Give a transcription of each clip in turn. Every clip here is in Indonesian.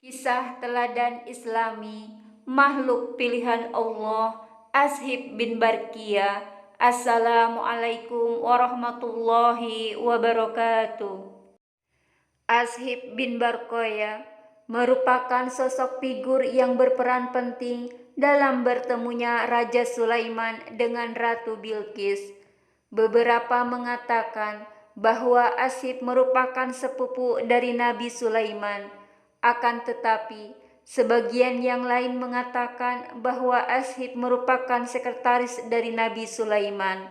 Kisah teladan Islami, makhluk pilihan Allah, Ashib bin Barkia. Assalamualaikum warahmatullahi wabarakatuh. Ashib bin Barkoya merupakan sosok figur yang berperan penting dalam bertemunya Raja Sulaiman dengan Ratu Bilqis. Beberapa mengatakan bahwa Ashib merupakan sepupu dari Nabi Sulaiman. Akan tetapi, sebagian yang lain mengatakan bahwa Ashib merupakan sekretaris dari Nabi Sulaiman.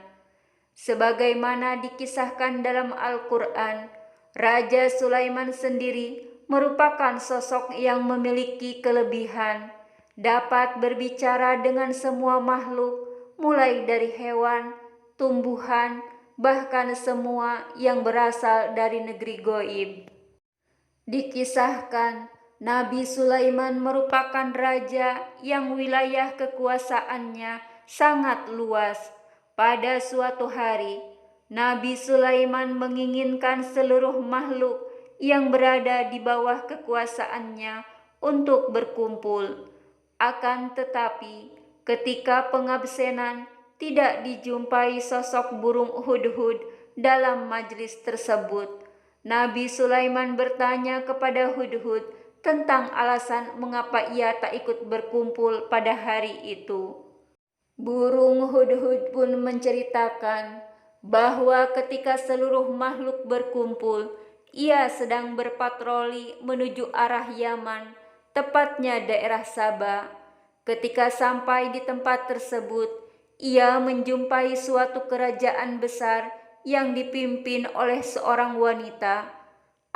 Sebagaimana dikisahkan dalam Al-Quran, Raja Sulaiman sendiri merupakan sosok yang memiliki kelebihan, dapat berbicara dengan semua makhluk, mulai dari hewan, tumbuhan, bahkan semua yang berasal dari negeri goib. Dikisahkan, Nabi Sulaiman merupakan raja yang wilayah kekuasaannya sangat luas. Pada suatu hari, Nabi Sulaiman menginginkan seluruh makhluk yang berada di bawah kekuasaannya untuk berkumpul. Akan tetapi, ketika pengabsenan, tidak dijumpai sosok burung hudhud dalam majlis tersebut. Nabi Sulaiman bertanya kepada Hudhud tentang alasan mengapa ia tak ikut berkumpul pada hari itu. Burung Hudhud pun menceritakan bahwa ketika seluruh makhluk berkumpul, ia sedang berpatroli menuju arah Yaman, tepatnya daerah Sabah. Ketika sampai di tempat tersebut, ia menjumpai suatu kerajaan besar yang dipimpin oleh seorang wanita.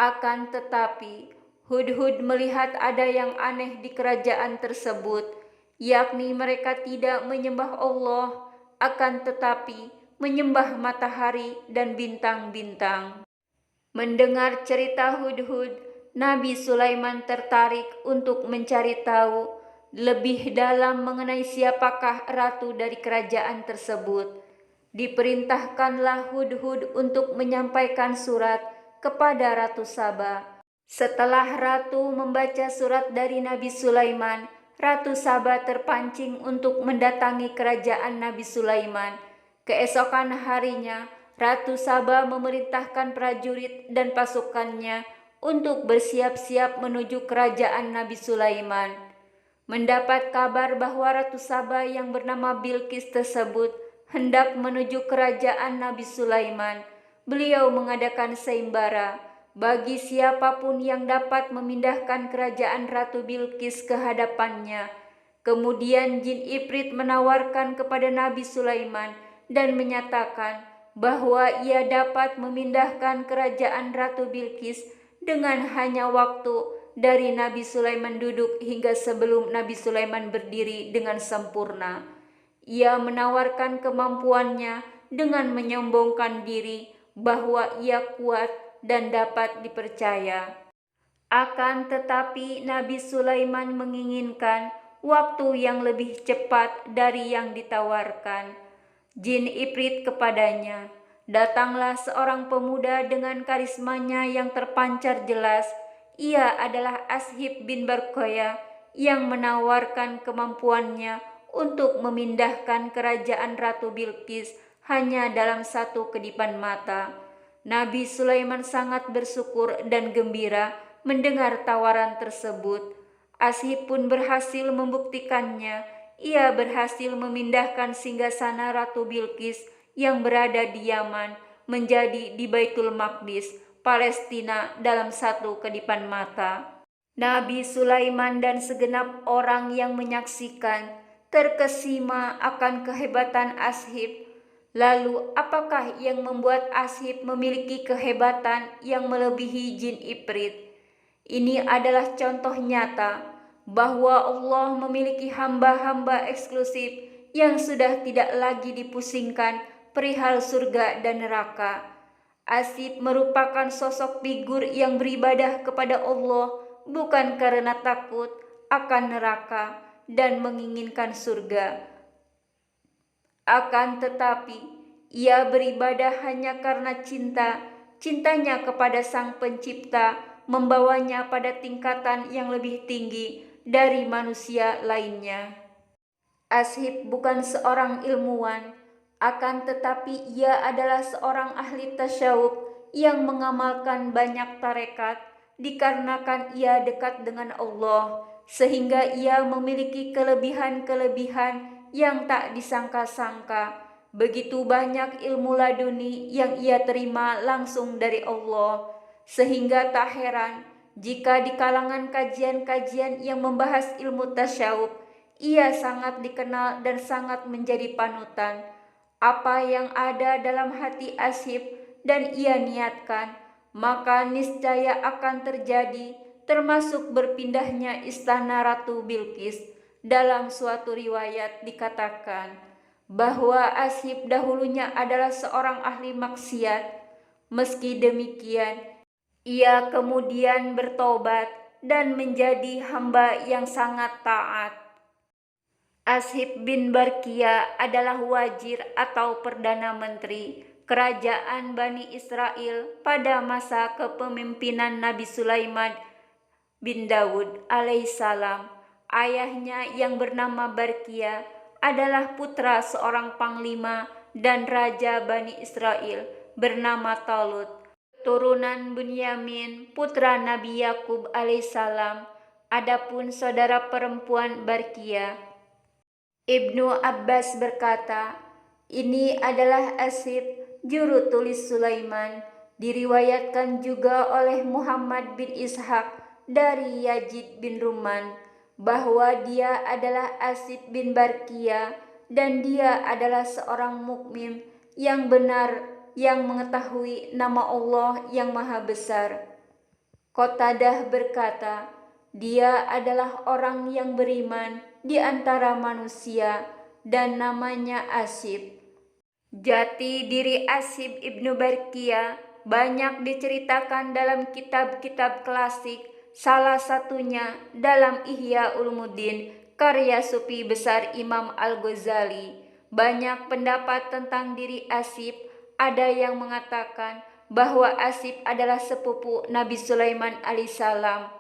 Akan tetapi, Hudhud melihat ada yang aneh di kerajaan tersebut, yakni mereka tidak menyembah Allah, akan tetapi menyembah matahari dan bintang-bintang. Mendengar cerita Hudhud, Nabi Sulaiman tertarik untuk mencari tahu lebih dalam mengenai siapakah ratu dari kerajaan tersebut. Diperintahkanlah Hudhud untuk menyampaikan surat kepada Ratu Saba. Setelah Ratu membaca surat dari Nabi Sulaiman, Ratu Saba terpancing untuk mendatangi kerajaan Nabi Sulaiman. Keesokan harinya, Ratu Saba memerintahkan prajurit dan pasukannya untuk bersiap-siap menuju kerajaan Nabi Sulaiman. Mendapat kabar bahwa Ratu Saba yang bernama Bilqis tersebut hendak menuju kerajaan Nabi Sulaiman, beliau mengadakan sayembara bagi siapapun yang dapat memindahkan kerajaan Ratu Bilqis ke hadapannya. Kemudian jin Ifrit menawarkan kepada Nabi Sulaiman dan menyatakan bahwa ia dapat memindahkan kerajaan Ratu Bilqis dengan hanya waktu dari Nabi Sulaiman duduk hingga sebelum Nabi Sulaiman berdiri dengan sempurna. Ia menawarkan kemampuannya dengan menyombongkan diri bahwa ia kuat dan dapat dipercaya. Akan tetapi Nabi Sulaiman menginginkan waktu yang lebih cepat dari yang ditawarkan. Jin Ifrit kepadanya, "Datanglah seorang pemuda dengan karismanya yang terpancar jelas. Ia adalah Ashib bin Barkoya yang menawarkan kemampuannya untuk memindahkan kerajaan Ratu Bilqis hanya dalam satu kedipan mata." Nabi Sulaiman sangat bersyukur dan gembira mendengar tawaran tersebut. Ashib pun berhasil membuktikannya. Ia berhasil memindahkan singgasana Ratu Bilqis yang berada di Yaman menjadi di Baitul Maqdis, Palestina dalam satu kedipan mata. Nabi Sulaiman dan segenap orang yang menyaksikan terkesima akan kehebatan Ashib. Lalu apakah yang membuat Ashib memiliki kehebatan yang melebihi jin Ifrit? Ini adalah contoh nyata bahwa Allah memiliki hamba-hamba eksklusif yang sudah tidak lagi dipusingkan perihal surga dan neraka. Ashib merupakan sosok figur yang beribadah kepada Allah bukan karena takut akan neraka dan menginginkan surga. Akan tetapi, ia beribadah hanya karena cintanya kepada Sang Pencipta, membawanya pada tingkatan yang lebih tinggi dari manusia lainnya. Ashib bukan seorang ilmuwan, akan tetapi ia adalah seorang ahli tasyawuf yang mengamalkan banyak tarekat dikarenakan ia dekat dengan Allah, sehingga ia memiliki kelebihan-kelebihan yang tak disangka-sangka. Begitu banyak ilmu laduni yang ia terima langsung dari Allah, sehingga tak heran jika di kalangan kajian-kajian yang membahas ilmu tasyawuf ia sangat dikenal dan sangat menjadi panutan. Apa yang ada dalam hati Ashib dan ia niatkan, maka niscaya akan terjadi, termasuk berpindahnya istana Ratu Bilqis. Dalam suatu riwayat dikatakan bahwa Ashib dahulunya adalah seorang ahli maksiat. Meski demikian, ia kemudian bertobat dan menjadi hamba yang sangat taat. Ashib bin Barkia adalah wazir atau perdana menteri kerajaan Bani Israel pada masa kepemimpinan Nabi Sulaiman bin Daud alaihissalam. Ayahnya yang bernama Barkia adalah putra seorang panglima dan raja Bani Israel bernama Talut. Turunan Bunyamin, putra Nabi Yakub alaihissalam. Adapun saudara perempuan Barkia, Ibnu Abbas berkata, ini adalah Ashib, juru tulis Sulaiman. Diriwayatkan juga oleh Muhammad bin Ishaq dari Yazid bin Ruman bahwa dia adalah Ashib bin Barkia dan dia adalah seorang mukmin yang benar yang mengetahui nama Allah yang Maha Besar. Qatadah berkata, dia adalah orang yang beriman di antara manusia dan namanya Ashib. Jati diri Ashib ibnu Barkia banyak diceritakan dalam kitab-kitab klasik, salah satunya dalam Ihya Ulumuddin karya sufi besar Imam Al-Ghazali. Banyak pendapat tentang diri Ashib, ada yang mengatakan bahwa Ashib adalah sepupu Nabi Sulaiman alaihissalam.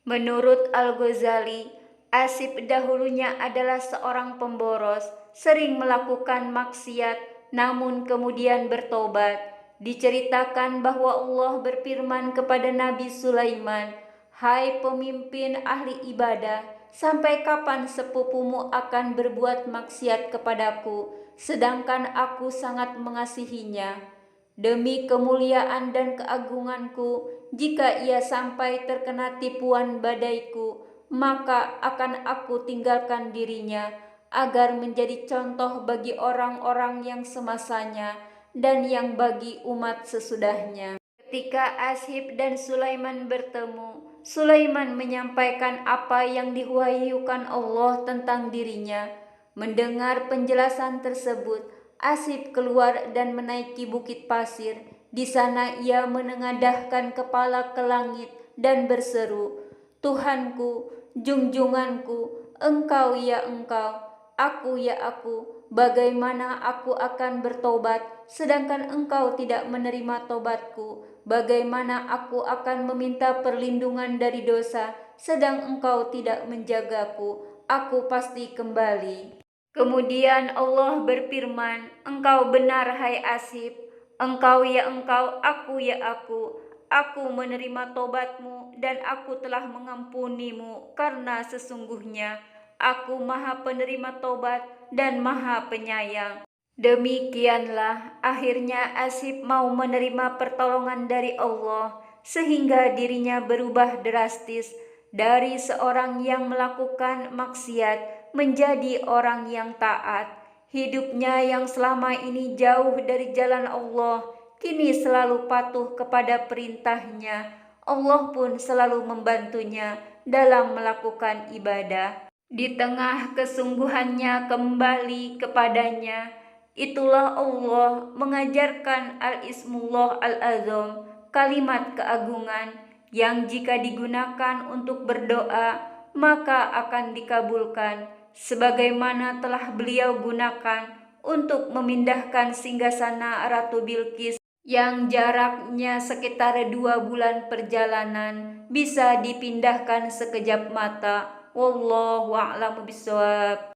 Menurut Al-Ghazali, Ashib dahulunya adalah seorang pemboros, sering melakukan maksiat namun kemudian bertobat. Diceritakan bahwa Allah berfirman kepada Nabi Sulaiman, "Hai pemimpin ahli ibadah, sampai kapan sepupumu akan berbuat maksiat kepadaku, sedangkan aku sangat mengasihinya? Demi kemuliaan dan keagunganku, jika ia sampai terkena tipuan badaiku, maka akan aku tinggalkan dirinya, agar menjadi contoh bagi orang-orang yang semasanya dan yang bagi umat sesudahnya." Ketika Ashib dan Sulaiman bertemu, Sulaiman menyampaikan apa yang diwahyukan Allah tentang dirinya. Mendengar penjelasan tersebut, Ashib keluar dan menaiki bukit pasir. Di sana ia menengadahkan kepala ke langit dan berseru, "Tuhanku, junjunganku, Engkau ya Engkau, aku ya aku, bagaimana aku akan bertobat sedangkan Engkau tidak menerima tobatku? Bagaimana aku akan meminta perlindungan dari dosa sedang Engkau tidak menjagaku? Aku pasti kembali." Kemudian Allah berfirman, "Engkau benar hai Ashib, engkau ya engkau, aku ya aku menerima tobatmu dan aku telah mengampunimu karena sesungguhnya aku Maha Penerima Tobat dan Maha Penyayang." Demikianlah akhirnya Ashib mau menerima pertolongan dari Allah, sehingga dirinya berubah drastis dari seorang yang melakukan maksiat menjadi orang yang taat. Hidupnya yang selama ini jauh dari jalan Allah, kini selalu patuh kepada perintahnya. Allah pun selalu membantunya dalam melakukan ibadah. Di tengah kesungguhannya kembali kepadanya, itulah Allah mengajarkan Al-Ismullah Al-Azam, kalimat keagungan yang jika digunakan untuk berdoa maka akan dikabulkan, sebagaimana telah beliau gunakan untuk memindahkan singgasana Ratu Bilqis yang jaraknya sekitar 2 bulan perjalanan bisa dipindahkan sekejap mata. Wallahu a'lamu bishawab.